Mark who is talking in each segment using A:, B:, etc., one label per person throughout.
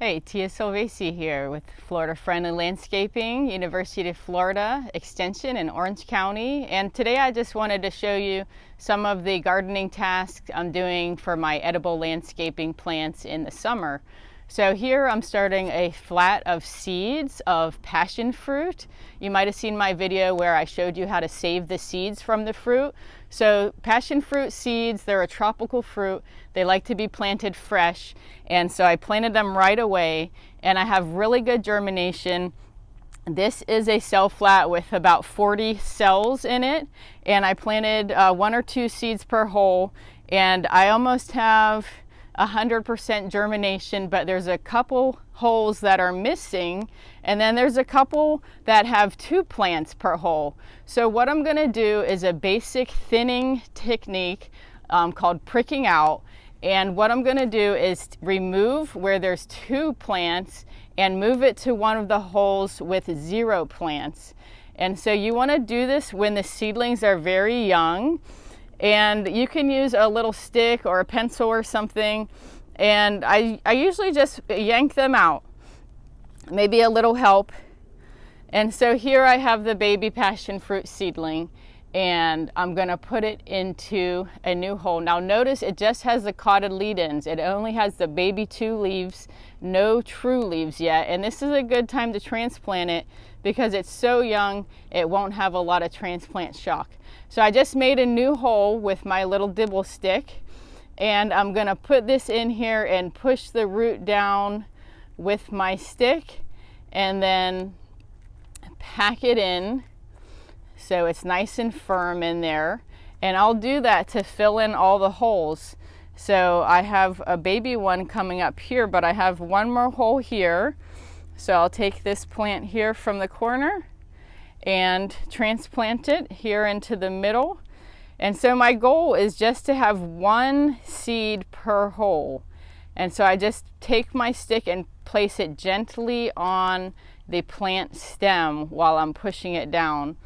A: Hey, Tia Silvesi here with Florida Friendly Landscaping, University of Florida Extension in Orange County. And today I just wanted to show you some of the gardening tasks I'm doing for my edible landscaping plants in the summer. So here I'm starting a flat of seeds of passion fruit. You might have seen my video where I showed you how to save the seeds from the fruit. So passion fruit seeds, they're a tropical fruit. They like to be planted fresh. And so I planted them right away and I have really good germination. This is a cell flat with about 40 cells in it. And I planted 1 or 2 seeds per hole. And I almost have 100% germination, but there's a couple holes that are missing, and then there's a couple that have 2 plants per hole. So what I'm going to do is a basic thinning technique called pricking out, and what I'm going to do is remove where there's 2 plants and move it to one of the holes with 0 plants. And so you want to do this when the seedlings are very young. And you can use a little stick or a pencil or something. And I usually just yank them out, maybe a little help. And so here I have the baby passion fruit seedling, and I'm gonna put it into a new hole. Now notice it just has the cotyledons. It only has the baby 2 leaves, no true leaves yet. And this is a good time to transplant it because it's so young, it won't have a lot of transplant shock. So I just made a new hole with my little dibble stick, and I'm gonna put this in here and push the root down with my stick and then pack it in so it's nice and firm in there. And I'll do that to fill in all the holes. So I have a baby one coming up here, but I have one more hole here. So I'll take this plant here from the corner and transplant it here into the middle. And so my goal is just to have 1 seed per hole. And so I just take my stick and place it gently on the plant stem while I'm pushing it down.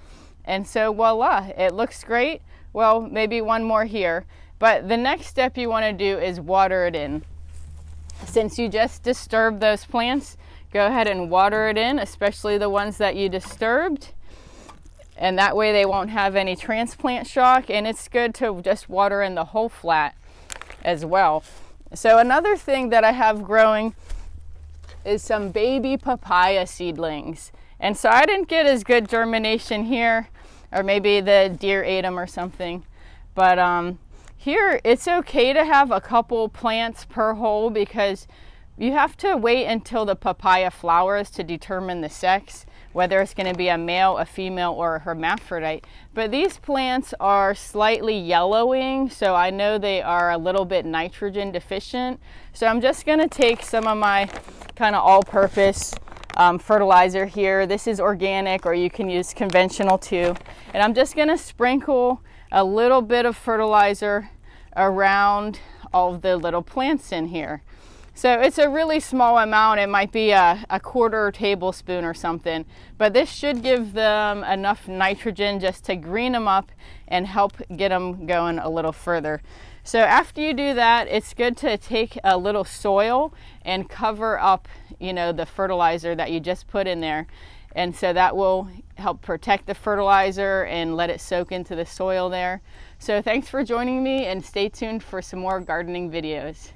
A: And so voila, it looks great. Well, maybe one more here. But the next step you want to do is water it in. Since you just disturbed those plants, go ahead and water it in, especially the ones that you disturbed. And that way they won't have any transplant shock, and it's good to just water in the whole flat as well. So another thing that I have growing is some baby papaya seedlings. And so I didn't get as good germination here, or maybe the deer ate them or something. But here it's okay to have a couple plants per hole because you have to wait until the papaya flowers to determine the sex, whether it's going to be a male, a female, or a hermaphrodite. But these plants are slightly yellowing, so I know they are a little bit nitrogen deficient. So I'm just going to take some of my kind of all-purpose fertilizer here. This is organic, or you can use conventional too. And I'm just going to sprinkle a little bit of fertilizer around all of the little plants in here. So it's a really small amount. It might be a 1/4 tablespoon or something, but this should give them enough nitrogen just to green them up and help get them going a little further. So after you do that, it's good to take a little soil and cover up, the fertilizer that you just put in there. And so that will help protect the fertilizer and let it soak into the soil there. So thanks for joining me, and stay tuned for some more gardening videos.